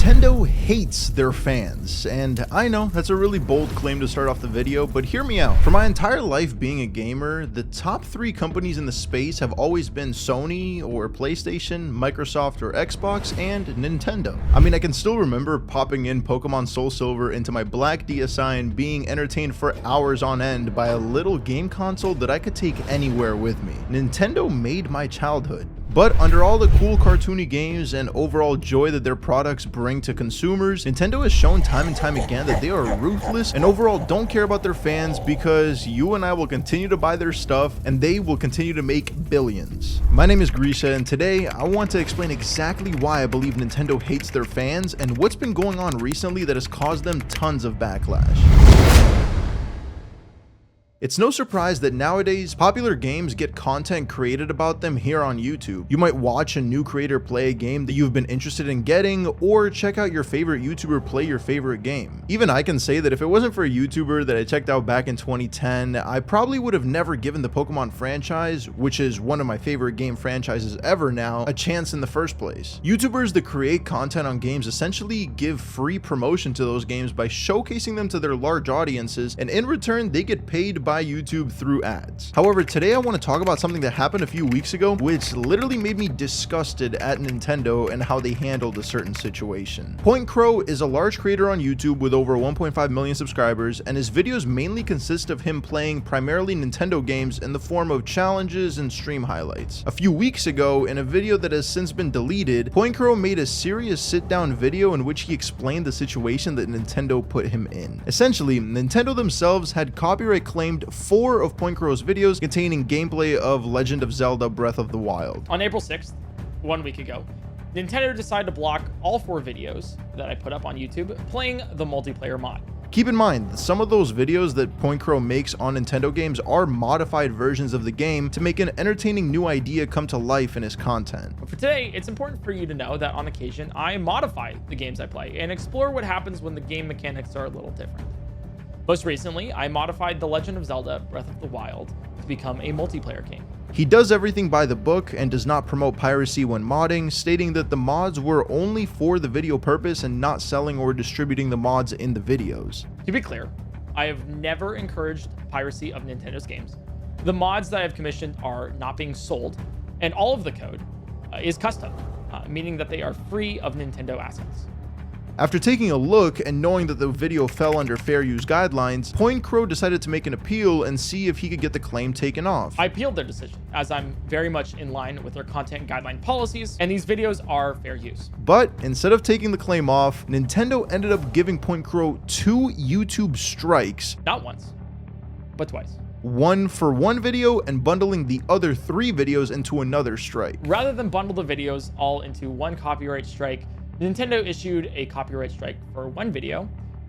Nintendo hates their fans, and I know that's a really bold claim to start off the video, but hear me out. For my entire life being a gamer, the top 3 companies in the space have always been Sony or PlayStation, Microsoft or Xbox, and Nintendo. I mean, I can still remember popping in Pokemon Soul Silver into my black DSi and being entertained for hours on end by a little game console that I could take anywhere with me. Nintendo made my childhood. But under all the cool cartoony games and overall joy that their products bring to consumers, Nintendo has shown time and time again that they are ruthless and overall don't care about their fans, because you and I will continue to buy their stuff and they will continue to make billions. My name is Grisha, and today I want to explain exactly why I believe Nintendo hates their fans and what's been going on recently that has caused them tons of backlash. It's no surprise that nowadays, popular games get content created about them here on YouTube. You might watch a new creator play a game that you've been interested in getting, or check out your favorite YouTuber play your favorite game. Even I can say that if it wasn't for a YouTuber that I checked out back in 2010, I probably would have never given the Pokemon franchise, which is one of my favorite game franchises ever now, a chance in the first place. YouTubers that create content on games essentially give free promotion to those games by showcasing them to their large audiences, and in return, they get paid by YouTube through ads. However, today I want to talk about something that happened a few weeks ago, which literally made me disgusted at Nintendo and how they handled a certain situation. PointCrow is a large creator on YouTube with over 1.5 million subscribers, and his videos mainly consist of him playing primarily Nintendo games in the form of challenges and stream highlights. A few weeks ago, in a video that has since been deleted, PointCrow made a serious sit-down video in which he explained the situation that Nintendo put him in. Essentially, Nintendo themselves had copyright claimed 4 of PointCrow's videos containing gameplay of Legend of Zelda Breath of the Wild. On April 6th, 1 week ago, Nintendo decided to block all 4 videos that I put up on YouTube playing the multiplayer mod. Keep in mind that some of those videos that PointCrow makes on Nintendo games are modified versions of the game to make an entertaining new idea come to life in his content. But for today, it's important for you to know that on occasion, I modify the games I play and explore what happens when the game mechanics are a little different. Most recently, I modified The Legend of Zelda Breath of the Wild to become a multiplayer game. He does everything by the book and does not promote piracy when modding, stating that the mods were only for the video purpose and not selling or distributing the mods in the videos. To be clear, I have never encouraged piracy of Nintendo's games. The mods that I've commissioned are not being sold, and all of the code is custom, meaning that they are free of Nintendo assets. After taking a look and knowing that the video fell under fair use guidelines, PointCrow decided to make an appeal and see if he could get the claim taken off. I appealed their decision, as I'm very much in line with their content guideline policies, and these videos are fair use. But instead of taking the claim off, Nintendo ended up giving PointCrow 2 YouTube strikes. Not once, but twice. One for one video and bundling the other 3 videos into another strike. Rather than bundle the videos all into one copyright strike, Nintendo issued a copyright strike for 1 video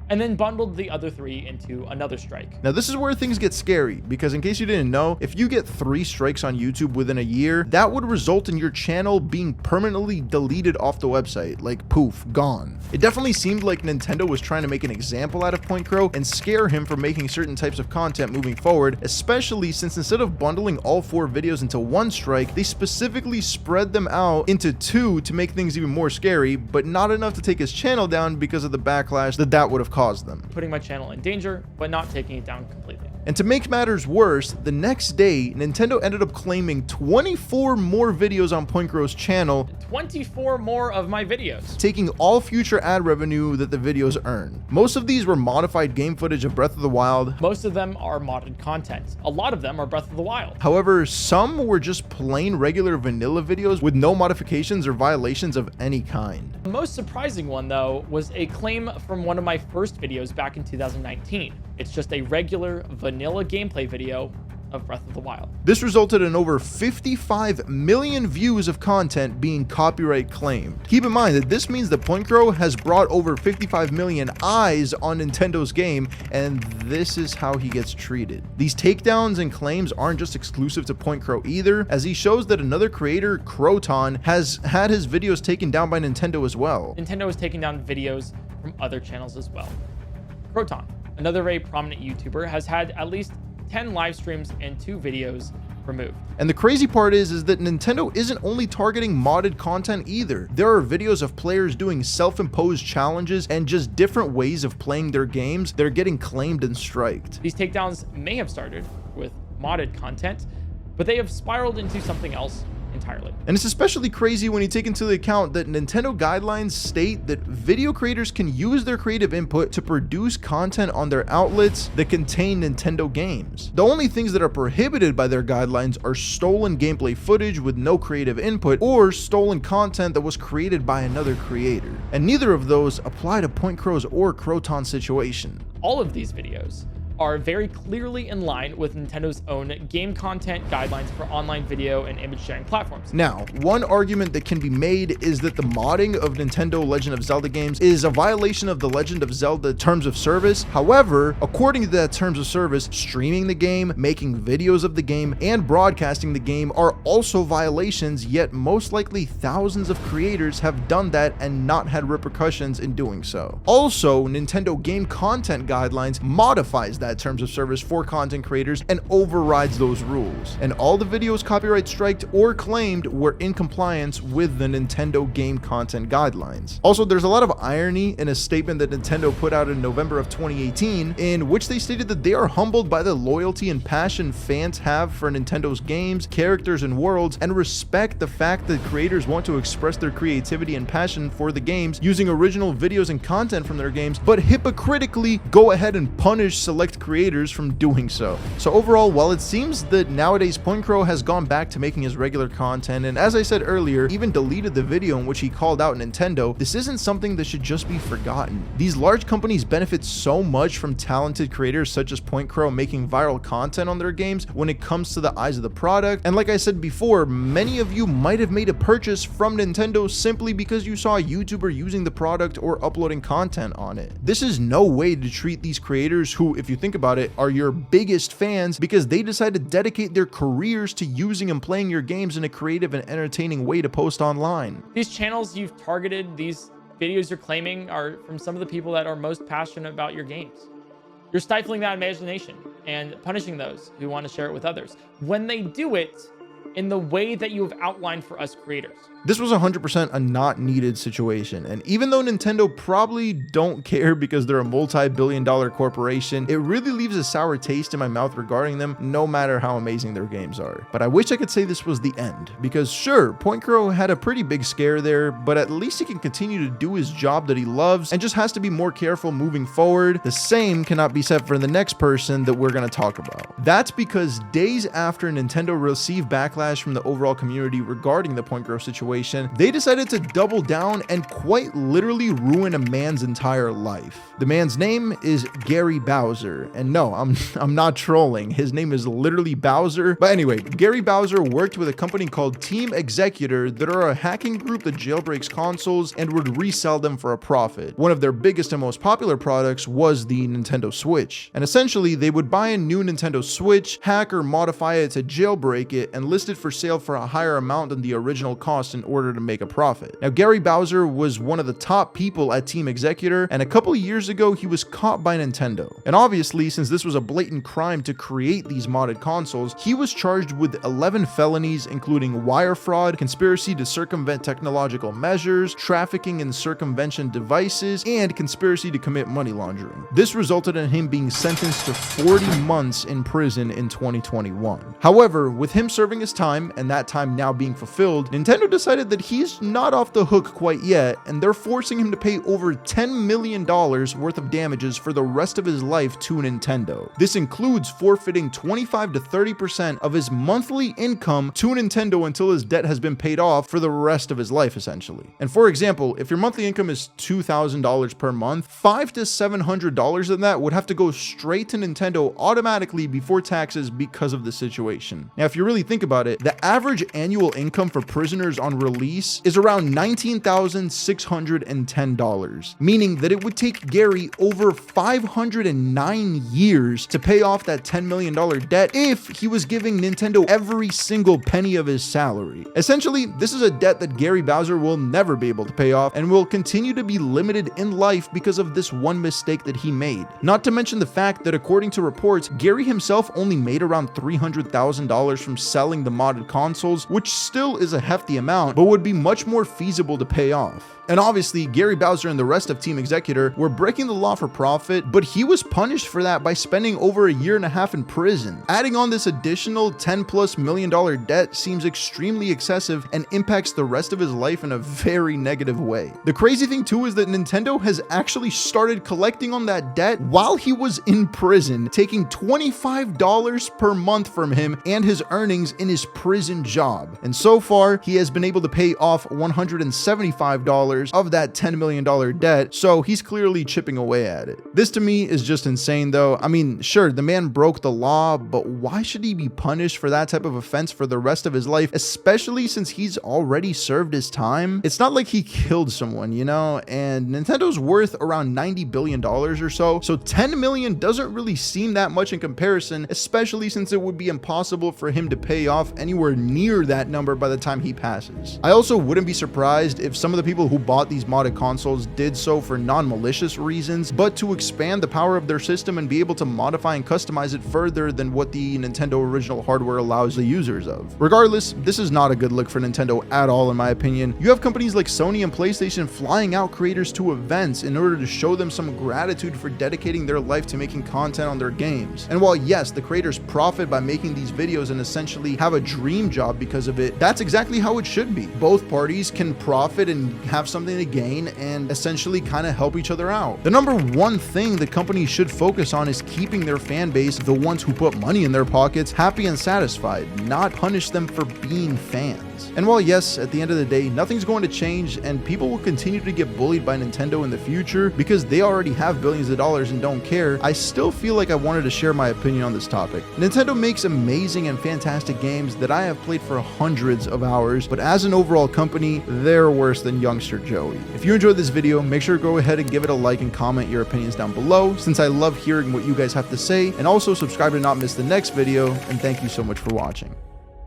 and then bundled the other 3 into another strike. Now this is where things get scary, because in case you didn't know, if you get 3 strikes on YouTube within a year, that would result in your channel being permanently deleted off the website, like poof, gone. It definitely seemed like Nintendo was trying to make an example out of PointCrow and scare him from making certain types of content moving forward, especially since instead of bundling all 4 videos into 1 strike, they specifically spread them out into 2 to make things even more scary, but not enough to take his channel down because of the backlash that would have caused them. Putting my channel in danger, but not taking it down completely. And to make matters worse, the next day, Nintendo ended up claiming 24 more videos on PointCrow's channel, 24 more of my videos, taking all future ad revenue that the videos earn. Most of these were modified game footage of Breath of the Wild. Most of them are modded content. A lot of them are Breath of the Wild. However, some were just plain regular vanilla videos with no modifications or violations of any kind. The most surprising one, though, was a claim from one of my first videos back in 2019. It's just a regular vanilla gameplay video of Breath of the Wild. This resulted in over 55 million views of content being copyright claimed. Keep in mind that this means that PointCrow has brought over 55 million eyes on Nintendo's game, and this is how he gets treated. These takedowns and claims aren't just exclusive to PointCrow either, as he shows that another creator, Crowton, has had his videos taken down by Nintendo as well. Nintendo has taken down videos from other channels as well. Crowton, another very prominent YouTuber, has had at least 10 live streams and 2 videos removed. And the crazy part is that Nintendo isn't only targeting modded content either. There are videos of players doing self-imposed challenges and just different ways of playing their games that are getting claimed and striked. These takedowns may have started with modded content, but they have spiraled into something else entirely. And it's especially crazy when you take into account that Nintendo guidelines state that video creators can use their creative input to produce content on their outlets that contain Nintendo games. The only things that are prohibited by their guidelines are stolen gameplay footage with no creative input or stolen content that was created by another creator. And neither of those apply to PointCrow's or Croton's situation. All of these videos are very clearly in line with Nintendo's own game content guidelines for online video and image sharing platforms. Now, one argument that can be made is that the modding of Nintendo Legend of Zelda games is a violation of the Legend of Zelda terms of service. However, according to that terms of service, streaming the game, making videos of the game, and broadcasting the game are also violations, yet most likely thousands of creators have done that and not had repercussions in doing so. Also, Nintendo game content guidelines modifies that terms of service for content creators and overrides those rules. And all the videos copyright striked or claimed were in compliance with the Nintendo game content guidelines. Also, there's a lot of irony in a statement that Nintendo put out in November of 2018, in which they stated that they are humbled by the loyalty and passion fans have for Nintendo's games, characters, and worlds, and respect the fact that creators want to express their creativity and passion for the games using original videos and content from their games, but hypocritically go ahead and punish select creators from doing so. So overall, while it seems that nowadays PointCrow has gone back to making his regular content, and as I said earlier, even deleted the video in which he called out Nintendo, this isn't something that should just be forgotten. These large companies benefit so much from talented creators such as PointCrow making viral content on their games when it comes to the eyes of the product. And like I said before, many of you might have made a purchase from Nintendo simply because you saw a YouTuber using the product or uploading content on it. This is no way to treat these creators who, if you think about it, are your biggest fans because they decide to dedicate their careers to using and playing your games in a creative and entertaining way to post online. These channels you've targeted, these videos you're claiming are from some of the people that are most passionate about your games. You're stifling that imagination and punishing those who want to share it with others when they do it in the way that you have outlined for us creators. This was 100% a not needed situation, and even though Nintendo probably don't care because they're a multi-billion-dollar corporation, it really leaves a sour taste in my mouth regarding them, no matter how amazing their games are. But I wish I could say this was the end, because sure, PointCrow had a pretty big scare there, but at least he can continue to do his job that he loves and just has to be more careful moving forward. The same cannot be said for the next person that we're going to talk about. That's because days after Nintendo received backlash from the overall community regarding the PointCrow situation, they decided to double down and quite literally ruin a man's entire life. The man's name is Gary Bowser, and no, I'm not trolling. His name is literally Bowser. But anyway, Gary Bowser worked with a company called Team Executor that are a hacking group that jailbreaks consoles and would resell them for a profit. One of their biggest and most popular products was the Nintendo Switch. And essentially, they would buy a new Nintendo Switch, hack or modify it to jailbreak it, and list it for sale for a higher amount than the original cost in order to make a profit. Now, Gary Bowser was one of the top people at Team Executor, and a couple of years ago, he was caught by Nintendo. And obviously, since this was a blatant crime to create these modded consoles, he was charged with 11 felonies, including wire fraud, conspiracy to circumvent technological measures, trafficking in circumvention devices, and conspiracy to commit money laundering. This resulted in him being sentenced to 40 months in prison in 2021. However, with him serving his time and that time now being fulfilled, Nintendo decided that he's not off the hook quite yet, and they're forcing him to pay over $10 million worth of damages for the rest of his life to Nintendo. This includes forfeiting 25 to 30% of his monthly income to Nintendo until his debt has been paid off for the rest of his life, essentially. And for example, if your monthly income is $2,000 per month, $500 to $700 of that would have to go straight to Nintendo automatically before taxes because of the situation. Now, if you really think about it, the average annual income for prisoners on release is around $19,610, meaning that it would take Gary over 509 years to pay off that $10 million debt if he was giving Nintendo every single penny of his salary. Essentially, this is a debt that Gary Bowser will never be able to pay off and will continue to be limited in life because of this one mistake that he made. Not to mention the fact that according to reports, Gary himself only made around $300,000 from selling the modded consoles, which still is a hefty amount, but would be much more feasible to pay off. And obviously, Gary Bowser and the rest of Team Executor were breaking the law for profit, but he was punished for that by spending over a year and a half in prison. Adding on this additional $10+ million debt seems extremely excessive and impacts the rest of his life in a very negative way. The crazy thing too is that Nintendo has actually started collecting on that debt while he was in prison, taking $25 per month from him and his earnings in his prison job. And so far, he has been able to pay off $175 of that $10 million debt, so he's clearly chipping away at it. This to me is just insane though. I mean, sure, the man broke the law, but why should he be punished for that type of offense for the rest of his life, especially since he's already served his time? It's not like he killed someone, you know, and Nintendo's worth around $90 billion or so, so $10 million doesn't really seem that much in comparison, especially since it would be impossible for him to pay off anywhere near that number by the time he passes. I also wouldn't be surprised if some of the people who bought these modded consoles did so for non-malicious reasons, but to expand the power of their system and be able to modify and customize it further than what the Nintendo original hardware allows the users of. Regardless, this is not a good look for Nintendo at all in my opinion. You have companies like Sony and PlayStation flying out creators to events in order to show them some gratitude for dedicating their life to making content on their games. And while yes, the creators profit by making these videos and essentially have a dream job because of it, that's exactly how it should be. Both parties can profit and have something to gain and essentially kind of help each other out. The number one thing that companies should focus on is keeping their fan base, the ones who put money in their pockets, happy and satisfied, not punish them for being fans. And while yes, at the end of the day, nothing's going to change and people will continue to get bullied by Nintendo in the future because they already have billions of dollars and don't care, I still feel like I wanted to share my opinion on this topic. Nintendo makes amazing and fantastic games that I have played for hundreds of hours, but as an overall company, they're worse than youngster Joey. If you enjoyed this video, make sure to go ahead and give it a like and comment your opinions down below, since I love hearing what you guys have to say, and also subscribe to not miss the next video, and thank you so much for watching.